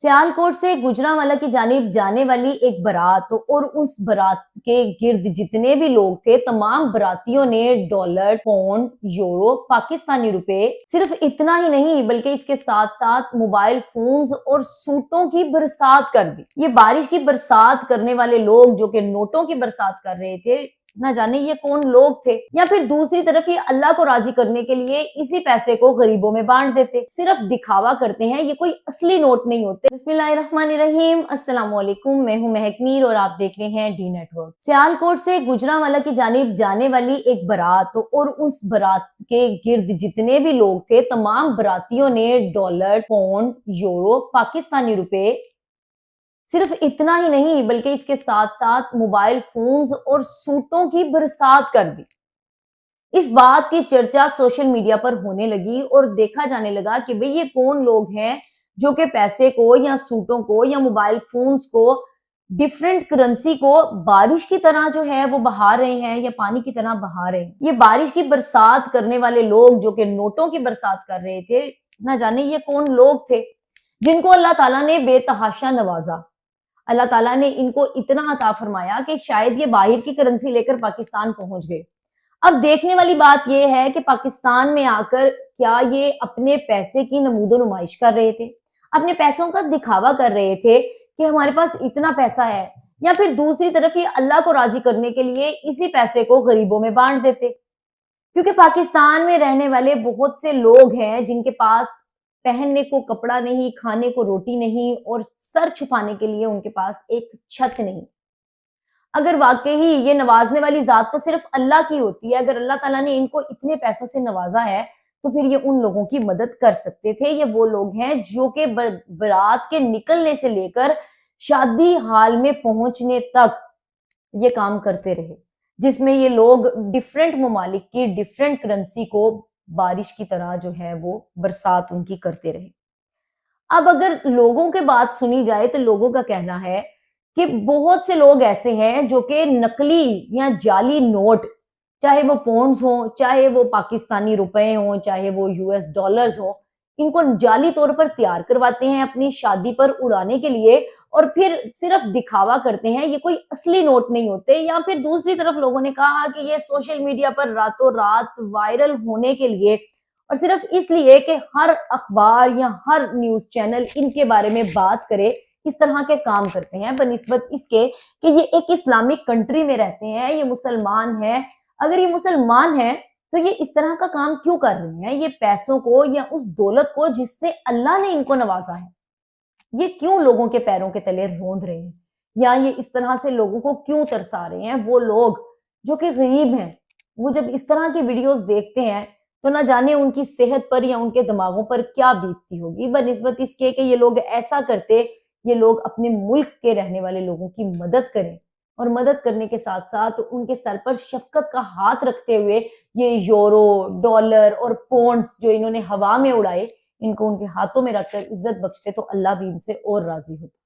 सियालकोट से गुजरांवाला की जानिब जाने वाली एक बारात और उस बारात के गिर्द जितने भी लोग थे, तमाम बारातियों ने डॉलर, पौंड, यूरो, पाकिस्तानी रुपए, सिर्फ इतना ही नहीं बल्कि इसके साथ साथ मोबाइल फोन्स और सूटों की बरसात कर दी। ये बारिश की बरसात करने वाले लोग जो कि नोटों की बरसात कर रहे थे, ना जाने ये कौन लोग थे। या फिर दूसरी तरफ ये अल्लाह को राजी करने के लिए इसी पैसे को गरीबों में बांट देते, सिर्फ दिखावा करते हैं, ये कोई असली नोट नहीं होते। बिस्मिल्लाहिर्रहमानिर्रहीम, अस्सलाम वालेकुम, मैं हूं महक मीर और आप देख रहे हैं डी नेटवर्क। सियालकोट से गुजरांवाला की जानिब जाने वाली एक बारात और उस बारात के गिर्द जितने भी लोग थे, तमाम बारातियों ने डॉलर, पौंड, यूरो, पाकिस्तानी रुपए, सिर्फ इतना ही नहीं बल्कि इसके साथ साथ मोबाइल फोन्स और सूटों की बरसात कर दी। इस बात की चर्चा सोशल मीडिया पर होने लगी और देखा जाने लगा कि भाई ये कौन लोग हैं जो कि पैसे को या सूटों को या मोबाइल फोन्स को, डिफरेंट करेंसी को बारिश की तरह जो है वो बहा रहे हैं या पानी की तरह बहा रहे हैं। ये बारिश की बरसात करने वाले लोग जो कि नोटों की बरसात कर रहे थे, ना जाने ये कौन लोग थे जिनको अल्लाह ताला ने बेतहाशा नवाजा। अल्लाह ताला ने इनको इतना अता फरमाया कि शायद ये बाहर की करेंसी लेकर पाकिस्तान पहुंच गए। अब देखने वाली बात यह है कि पाकिस्तान में आकर क्या ये अपने पैसे की नमूदो नुमाइश कर रहे थे, अपने पैसों का दिखावा कर रहे थे कि हमारे पास इतना पैसा है, या फिर दूसरी तरफ ये अल्लाह को राजी करने के लिए इसी पैसे को गरीबों में बांट देते। क्योंकि पाकिस्तान में रहने वाले बहुत से लोग हैं जिनके पास पहनने को कपड़ा नहीं, खाने को रोटी नहीं और सर छुपाने के लिए उनके पास एक छत नहीं। अगर वाकई ही ये नवाजने वाली जात तो सिर्फ अल्लाह की होती है, अगर अल्लाह ताला ने इनको इतने पैसों से नवाजा है तो फिर ये उन लोगों की मदद कर सकते थे। ये वो लोग हैं जो कि बारात के निकलने से लेकर शादी हाल में पहुंचने तक ये काम करते रहे, जिसमें ये लोग डिफरेंट ममालिक की डिफरेंट करेंसी को बारिश की तरह जो है वो बरसात उनकी करते रहे। अब अगर लोगों की बात सुनी जाए तो लोगों का कहना है कि बहुत से लोग ऐसे हैं जो कि नकली या जाली नोट, चाहे वो पौंड्स हो, चाहे वो पाकिस्तानी रुपए हो, चाहे वो यूएस डॉलर्स हो, इनको जाली तौर पर तैयार करवाते हैं अपनी शादी पर उड़ाने के लिए और फिर सिर्फ दिखावा करते हैं, ये कोई असली नोट नहीं होते। या फिर दूसरी तरफ लोगों ने कहा कि ये सोशल मीडिया पर रातों रात वायरल होने के लिए और सिर्फ इसलिए कि हर अखबार या हर न्यूज चैनल इनके बारे में बात करे, इस तरह के काम करते हैं बनिस्बत इसके कि ये एक इस्लामिक कंट्री में रहते हैं, ये मुसलमान है। अगर ये मुसलमान है तो ये इस तरह का काम क्यों कर रहे हैं? ये पैसों को या उस दौलत को जिससे अल्लाह ने इनको नवाजा है, ये क्यों लोगों के पैरों के तले रोंद रहे हैं, या ये इस तरह से लोगों को क्यों तरसा रहे हैं? वो लोग जो कि गरीब हैं, वो जब इस तरह की वीडियोस देखते हैं तो ना जाने उनकी सेहत पर या उनके दिमागों पर क्या बीतती होगी बनिस्बत इसके कि ये लोग ऐसा करते। ये लोग अपने मुल्क के रहने वाले लोगों की मदद करें और मदद करने के साथ साथ उनके सर पर शफकत का हाथ रखते हुए ये यूरो, डॉलर और पौंड्स जो इन्होंने हवा में उड़ाए, इनको उनके हाथों में रखकर इज्जत बख्शते तो अल्लाह भी इनसे और राजी होता।